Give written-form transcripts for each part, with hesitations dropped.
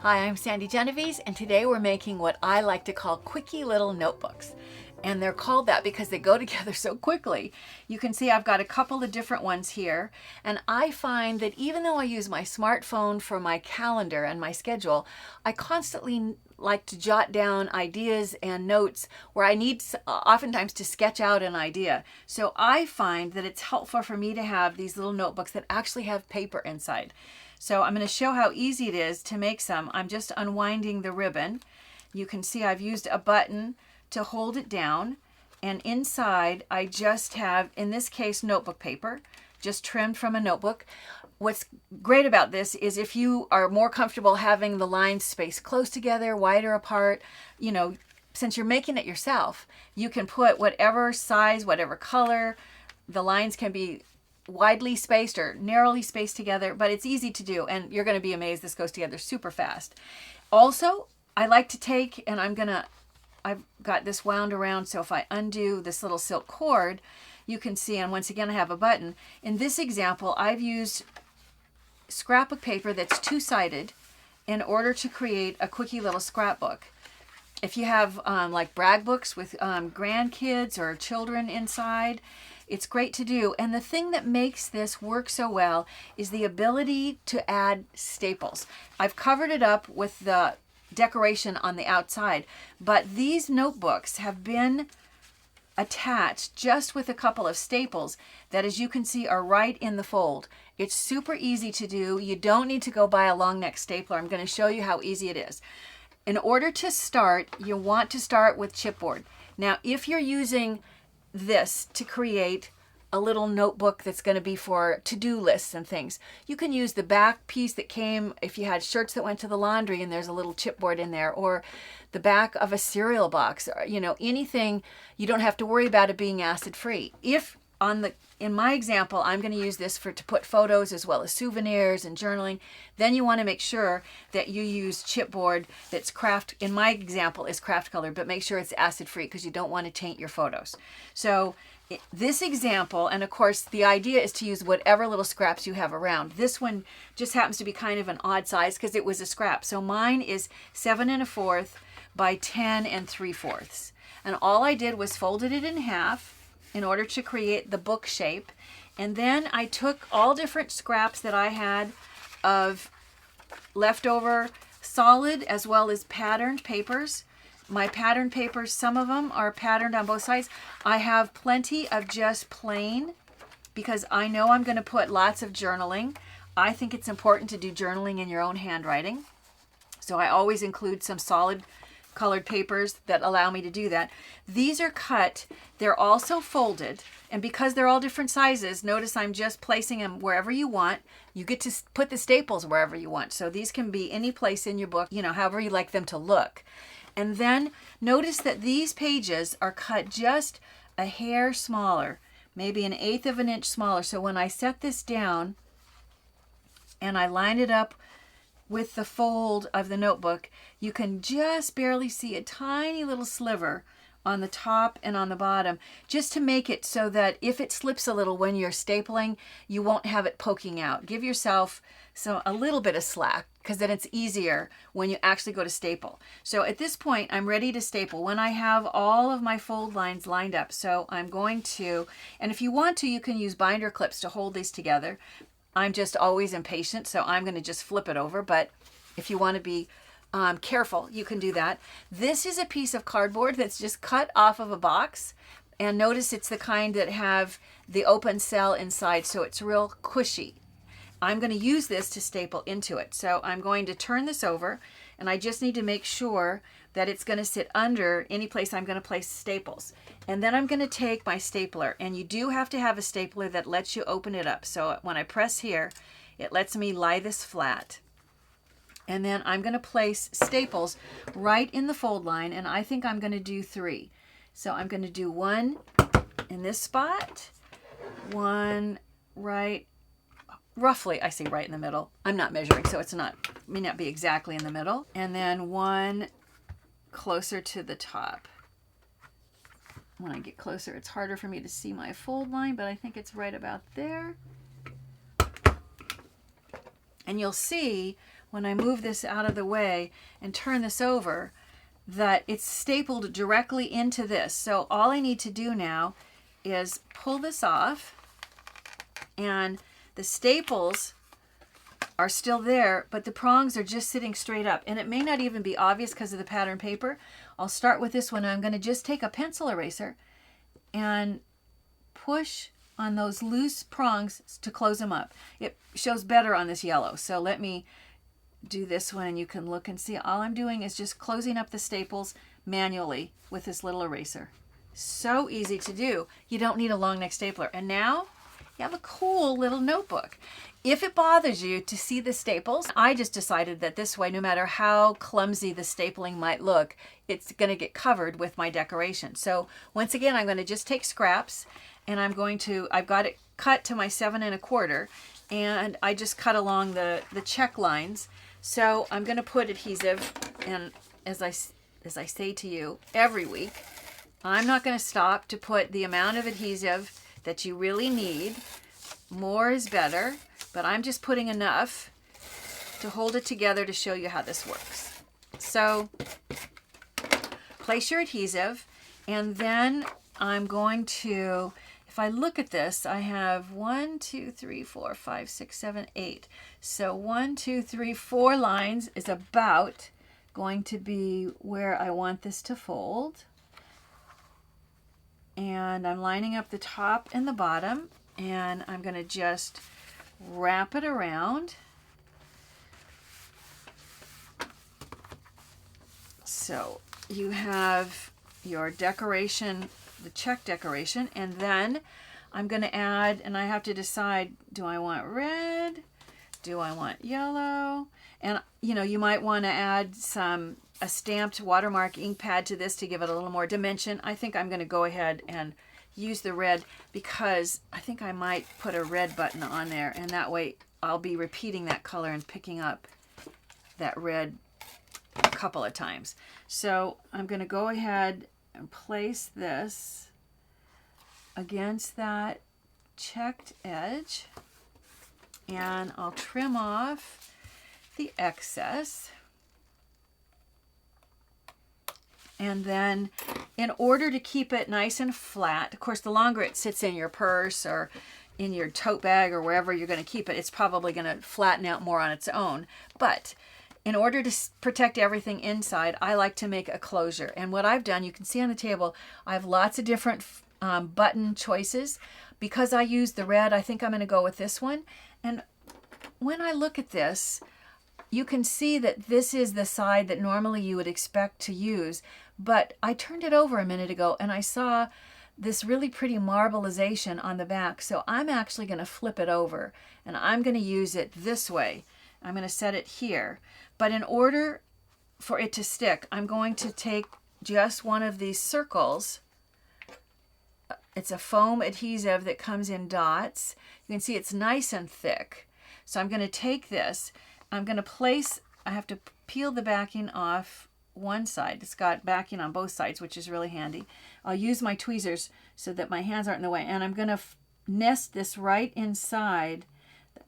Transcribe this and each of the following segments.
Hi, I'm Sandi Genovese, and today we're making what I like to call quickie little notebooks. And they're called that because they go together so quickly. You can see I've got a couple of different ones here, and I find that even though I use my smartphone for my calendar and my schedule, I constantly like to jot down ideas and notes where I need oftentimes to sketch out an idea. So I find that it's helpful for me to have these little notebooks that actually have paper inside. So I'm going to show how easy it is to make some. I'm just unwinding the ribbon. You can see I've used a button to hold it down, and inside I just have, in this case, notebook paper, just trimmed from a notebook. What's great about this is if you are more comfortable having the lines spaced close together, wider apart, since you're making it yourself, you can put whatever size, whatever color. The lines can be widely spaced or narrowly spaced together, but it's easy to do, and you're going to be amazed this goes together super fast. Also, I like to take, and I've got this wound around, so if I undo this little silk cord, you can see, and once again I have a button. In this example, I've used scrapbook paper that's two-sided in order to create a quickie little scrapbook. If you have like brag books with grandkids or children inside, it's great to do. And the thing that makes this work so well is the ability to add staples. I've covered it up with the decoration on the outside, but these notebooks have been attached just with a couple of staples that, as you can see, are right in the fold. It's super easy to do. You don't need to go buy a long neck stapler. I'm going to show you how easy it is. In order to start, you want to start with chipboard. Now, if you're using this to create a little notebook that's going to be for to-do lists and things, you can use the back piece that came if you had shirts that went to the laundry and there's a little chipboard in there, or the back of a cereal box, or anything. You don't have to worry about it being acid free. In my example, I'm going to use this to put photos as well as souvenirs and journaling. Then you want to make sure that you use chipboard that's in my example is craft color, but make sure it's acid free because you don't want to taint your photos. So this example, and of course the idea is to use whatever little scraps you have around. This one just happens to be kind of an odd size because it was a scrap. So mine is 7 1/4 by 10 3/4. And all I did was folded it in half in order to create the book shape. And then I took all different scraps that I had of leftover solid as well as patterned papers. My patterned papers, some of them are patterned on both sides. I have plenty of just plain because I know I'm going to put lots of journaling. I think it's important to do journaling in your own handwriting. So I always include some solid colored papers that allow me to do that. These are cut. They're also folded. And because they're all different sizes, notice I'm just placing them wherever you want. You get to put the staples wherever you want. So these can be any place in your book, however you like them to look. And then notice that these pages are cut just a hair smaller, maybe 1/8 of an inch smaller. So when I set this down and I line it up with the fold of the notebook, you can just barely see a tiny little sliver on the top and on the bottom, just to make it so that if it slips a little when you're stapling, you won't have it poking out. Give yourself a little bit of slack, because then it's easier when you actually go to staple. So at this point, I'm ready to staple when I have all of my fold lines lined up. So I'm going to, and if you want to, you can use binder clips to hold these together. I'm just always impatient, so I'm going to just flip it over. But if you want to be careful, you can do that. This is a piece of cardboard that's just cut off of a box. And notice it's the kind that have the open cell inside, so it's real cushy. I'm going to use this to staple into it. So I'm going to turn this over, and I just need to make sure that it's going to sit under any place I'm going to place staples. And then I'm going to take my stapler, and you do have to have a stapler that lets you open it up. So when I press here, it lets me lie this flat. And then I'm going to place staples right in the fold line, and I think I'm going to do 3. So I'm going to do 1 in this spot, 1 right, roughly, I say right in the middle. I'm not measuring, so may not be exactly in the middle. And then 1 closer to the top. When I get closer, it's harder for me to see my fold line, but I think it's right about there. And you'll see when I move this out of the way and turn this over, that it's stapled directly into this. So all I need to do now is pull this off, and the staples are still there, but the prongs are just sitting straight up. And it may not even be obvious because of the pattern paper. I'll start with this one. I'm going to just take a pencil eraser and push on those loose prongs to close them up. It shows better on this yellow. So let me do this one, and you can look and see. All I'm doing is just closing up the staples manually with this little eraser. So easy to do. You don't need a long neck stapler. And now you have a cool little notebook. If it bothers you to see the staples, I just decided that this way, no matter how clumsy the stapling might look, it's going to get covered with my decoration. So once again, I'm going to just take scraps, and I've got it cut to my 7 1/4, and I just cut along the check lines. So I'm going to put adhesive, and as I say to you every week, I'm not going to stop to put the amount of adhesive that you really need. More is better, but I'm just putting enough to hold it together to show you how this works. So place your adhesive, and then I'm going to, if I look at this, I have 1, 2, 3, 4, 5, 6, 7, 8. So 1, 2, 3, 4 lines is about going to be where I want this to fold. And I'm lining up the top and the bottom, and I'm going to just wrap it around. So you have your decoration, the check decoration, and then I'm going to add, and I have to decide, do I want red? Do I want yellow? And you might want to add a stamped watermark ink pad to this to give it a little more dimension. I think I'm going to go ahead and use the red, because I think I might put a red button on there, and that way I'll be repeating that color and picking up that red a couple of times. So I'm going to go ahead and place this against that checked edge, and I'll trim off the excess. And then, in order to keep it nice and flat, of course, the longer it sits in your purse or in your tote bag or wherever you're going to keep it, it's probably going to flatten out more on its own. But in order to protect everything inside, I like to make a closure. And what I've done, you can see on the table, I have lots of different button choices. Because I used the red, I think I'm going to go with this one. And when I look at this, you can see that this is the side that normally you would expect to use, but I turned it over a minute ago and I saw this really pretty marbleization on the back, so I'm actually going to flip it over, and I'm going to use it this way. I'm going to set it here, but in order for it to stick, I'm going to take just one of these circles. It's a foam adhesive that comes in dots. You can see it's nice and thick. So I'm going to take this, I'm going to place, I have to peel the backing off one side. It's got backing on both sides, which is really handy. I'll use my tweezers so that my hands aren't in the way, and I'm going to nest this right inside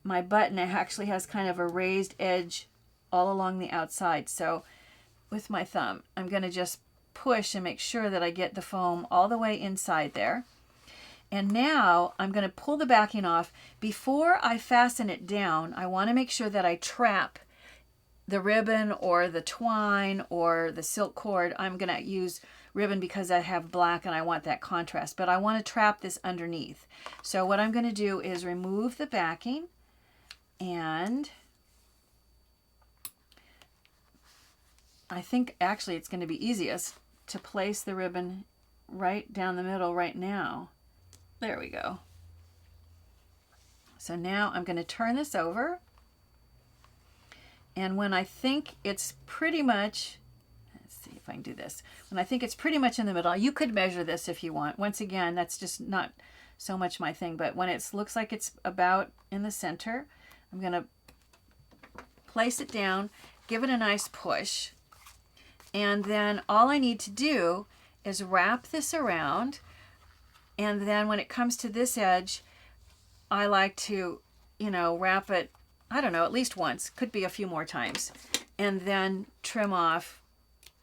my button. It actually has kind of a raised edge all along the outside. So with my thumb, I'm going to just push and make sure that I get the foam all the way inside there. And now I'm going to pull the backing off. Before I fasten it down, I want to make sure that I trap the ribbon or the twine or the silk cord. I'm going to use ribbon because I have black and I want that contrast, but I want to trap this underneath. So what I'm going to do is remove the backing, and I think actually it's going to be easiest to place the ribbon right down the middle right now. There we go. So now I'm going to turn this over, and when I think it's pretty much, let's see if I can do this. When I think it's pretty much in the middle, you could measure this if you want. Once again, that's just not so much my thing, but when it looks like it's about in the center, I'm going to place it down, give it a nice push, and then all I need to do is wrap this around. And then when it comes to this edge, I like to, wrap it I don't know, at least once, could be a few more times, and then trim off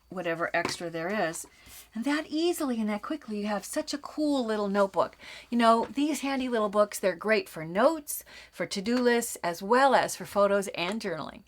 whatever extra there is. And that easily and that quickly, you have such a cool little notebook. You know, these handy little books, they're great for notes, for to-do lists, as well as for photos and journaling.